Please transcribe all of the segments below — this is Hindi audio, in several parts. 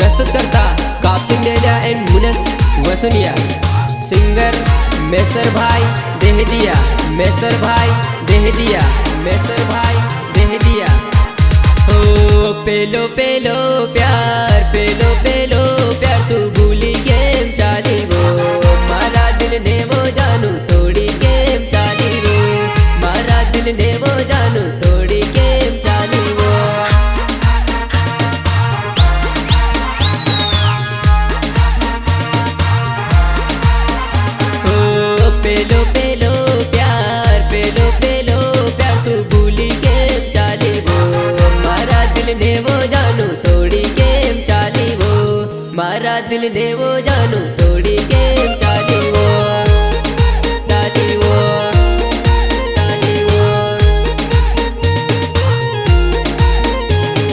प्रस्तुतकर्ता काप सिंह डेलिया एंड मुनस वसुनिया। सिंगर मेसर भाई देहदिया, मेसर भाई देहदिया, मेसर भाई देहदिया। ओ पेलो पेलो प्यार, पेलो पेलो प्यार, तू भूली गेम चाली वो मारा दिल ने वो जानू तोड़ी गेम चाली वो, मारा दिल ने वो जानू तोड़ी गेम चाली वो। ओ पेलो पेलो प्यार, पेलो पेलो प्यार, तू भूली गेम चाली वो मारा दिल ने वो जानू तोड़ी गेम चाली वो, मारा दिल ने वो जानू तोड़ी गेम चाली वो, चाली वो, चाली वो।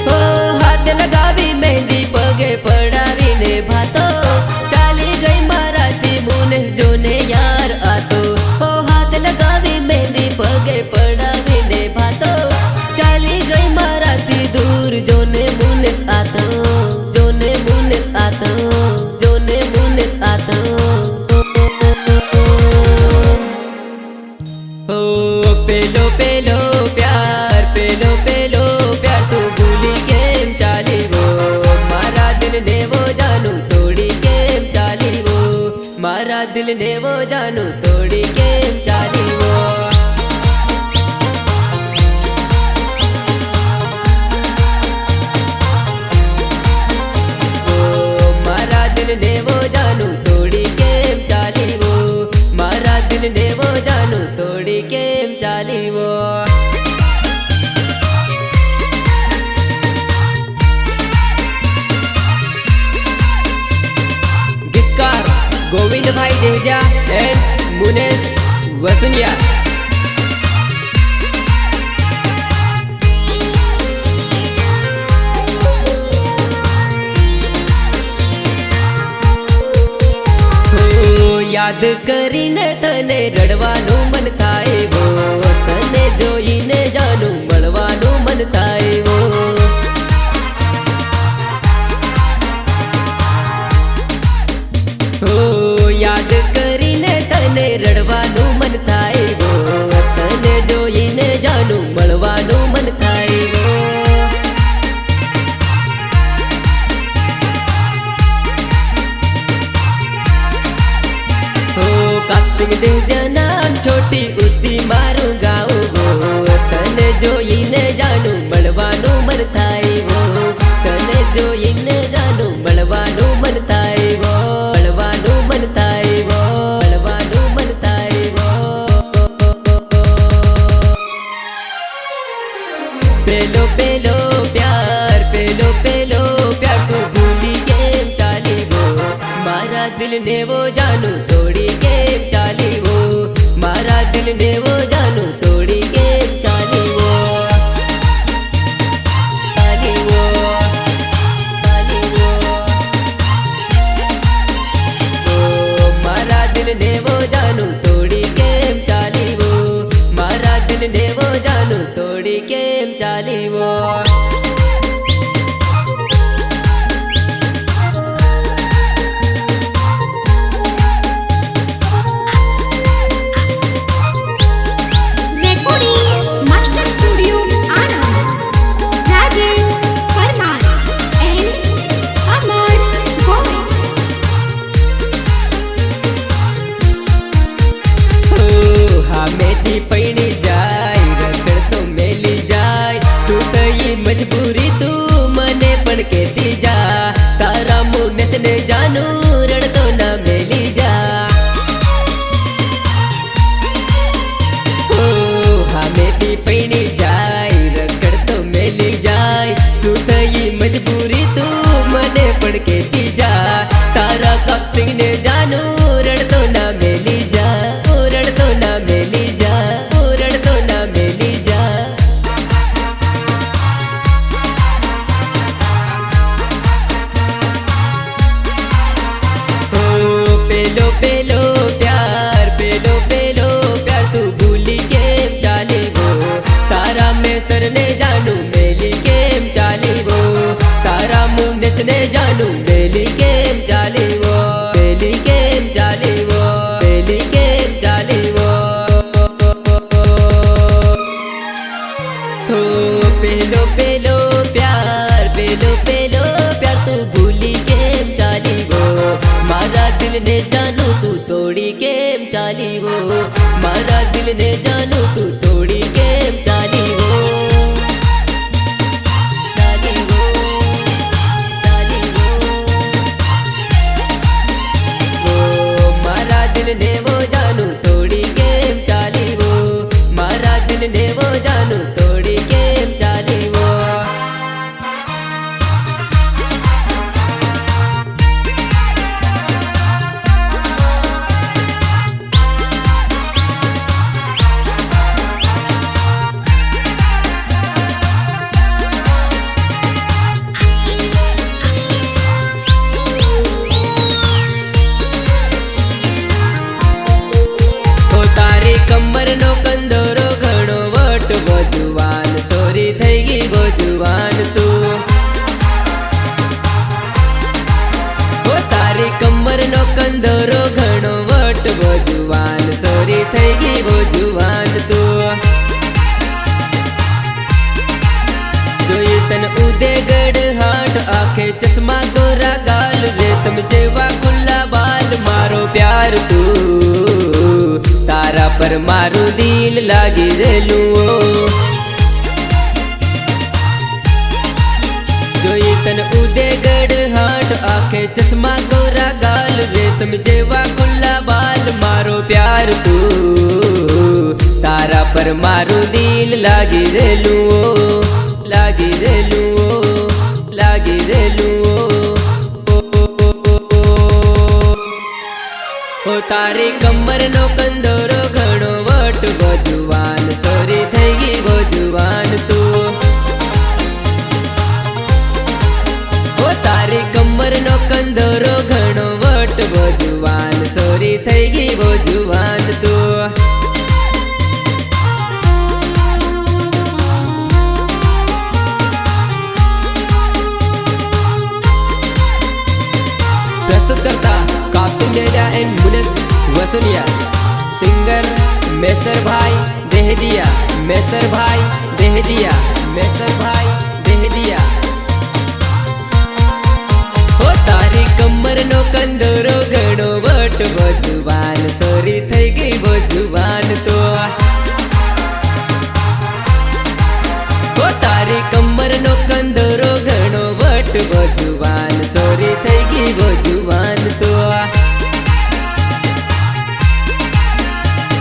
ओ हाथ लगावी मेहंदी पगे पड़ावी ने भातो, चाली गई माराती मुने जोने यार आतो। ओ हाथ लगावी मेहंदी पगे पड़ावी ने भातो, चाली गई माराती दूर जोने मुनिस आतो, जोने मुनिस आतो, जोने मुनिस आतो। ओ पेलो पेलो प्यार, पेलो पेलो प्यार, तू भूली गेम चाली वो मारा दिल ने वो जानू तोड़ी गेम चाली वो, मारा दिल ने वो जानू तोड़ी गेम चाली वो। मारा दिल ने वो जानू तोड़ी गेम चाली वो, मारा दिल ने वो जानू तोड़ी गेम चाली वो। गीतकार गोविंद भाई देहदिया एंड मुनेस वसुनिया। याद करीने तने रड़वानु मन थाय वो, तने जोईने जानू मळवानु मन थाय वो। ओ याद करीने तने रड़वानु मन थाय वो, तने जोईने जानू मळवानु मन थाय वो। काप सिंह देहदिया नाम छोटी उद्दी मारू गाँव वो, तने जोईने जानू मळवानु मन थाय वो, तने जोईने जानू मळवानु मन थाय वो, मळवानु मन थाय वो, मळवानु मन थाय वो। पेलो पेलो प्यार, पेलो पेलो प्यार, तू भूली गेम चाली वो मारा दिल ने वो जानू तोड़ी गेम चाली वो, मारा दिल ने वो जानू तोड़ी गेम चाली वो, चाली वो, चाली वो। ओ मारा दिल ने वो जानू तोड़ी गेम चाली वो, मारा दिल ने वो जानू तोड़ी गेम चाली वो। पैणी जाय रगड़ तो मेली जाय, सुतई मजबूरी तू मने पण केती जा, तारा मुनेस ने जानू रड़तो ना मेली जा। ओ हमें पैणी जाय रगड़ तो मेली जाय, सुतई मजबूरी तू मने पण केती जा, तारा काप सिंह ने जानू रड़तो ना मेली जा, रड़तो ना मेली जा, रड़तो ना मेली जा। ओ पेलो पेलो प्यार, पेलो पेलो प्यार, तू भूली गेम चाली वो तारा में सर ने जानू मेली गेम चाली वो, तारा मुनेस ने जानू ने जानू तू तोड़ी केम चाली वो, मारा दिल ने जानू तू तोड़ी केम चाली वो, चाली वो, चाली वो मारा दिल ने वो जानू तोड़ी केम चाली वो, मारा दिल ने वो जानू तोड़ी केम चाली वो। कमर नो कंदोरो घणो वट वो जुवान सोरी थई गई वो जुवान तू, ओ तारी कमर नो कंदोरो घणो वट वो जुवान सोरी थई गई वो जुवान तू। जोई तन उदयगढ़ हाट आखे चश्मा गोरा गाल रेशम जेवा खुला बाल मारो प्यार तू, तारा पर मारू दिल लागी रेलू जोई तन उदयगढ़ हाट आखे चश्मा गोरा गाल रेशम जेवा खुला बाल मारो प्यार तू, तारा पर मारू दिल लागी रेलू लागी रेलू लागी रेलू ओ तारी कमर नो कंदोरो घणो वट वो जुवान सोरी थई गई वो जुवान तू, ओ तारी कमर नो कंदोरो घणो वट वो जुवान सोरी थई गई वो जुवान तू। प्रस्तुत करता कापसिंग डेजा एंड मुनस वसुनिया, सिंगर मेसर भाई देहदिया, मेसर भाई देहदिया, मेसर भाई देहदिया। हो तारी कमर नो कंदोरो घणो वट वो जुवान सोरी थई गई वो जुवान तो, हो तारी कमर नो कंदोरो घणो वट वो जुवान सोरी थई गई वो जुवान तो।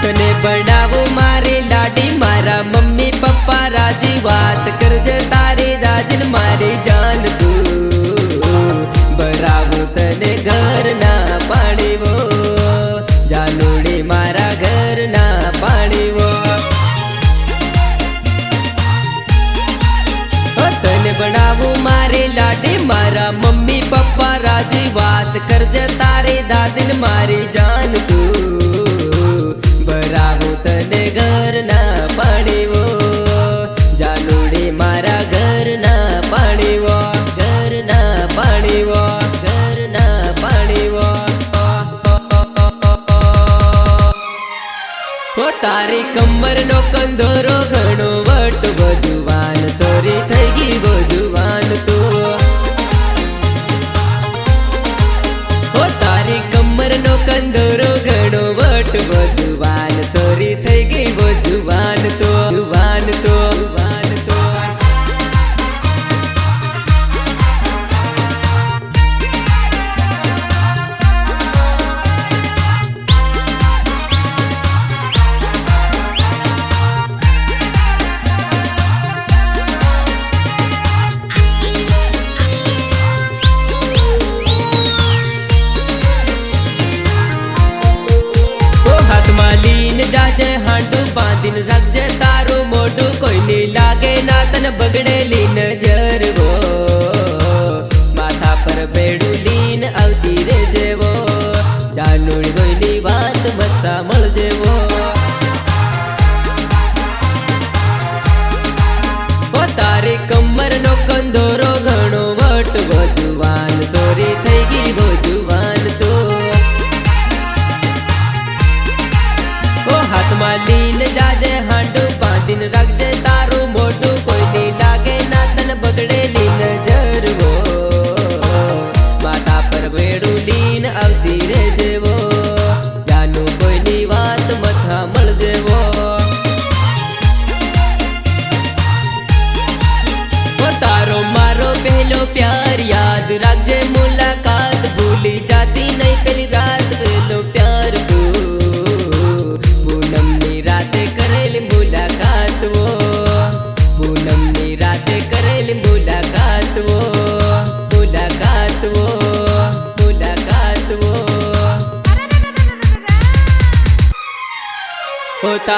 तने बनावो मारे लाडी मारा मम्मी पप्पा राजी बात कर जे तारे राजन मारी जान तू, बरावो तने घर ना पाणी वो जानूड़ी मारा घर ना पाणी वो, तने बनावो मारे लाडी मारा मम्मी पप्पा राजी बात कर जे तारे दादिन मारी जान तू, बरावो तने घर ना पाणी वो जानूड़ी मारा घर ना पाणी वो, घर ना पाणी वो, घर ना पाणी वो। ओ तारी कमर नो कंदोरो घणो वट वो जुवान सोरी थई गई वो जुवान तू, ओ तारी कमर नो कंदोरो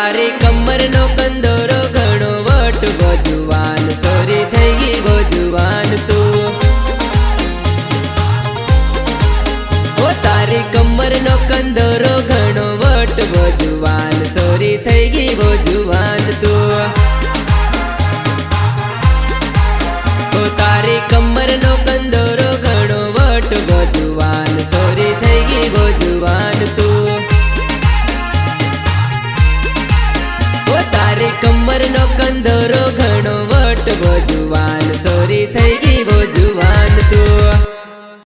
તારી કમર નો કંદોરો ઘણો વટ ગોજુવાન સોરી થઈ ગઈ ગોજુવાન તું ઓ તારી કમર નો કંદોરો ઘણો વટ ગોજુવાન સોરી થઈ ગઈ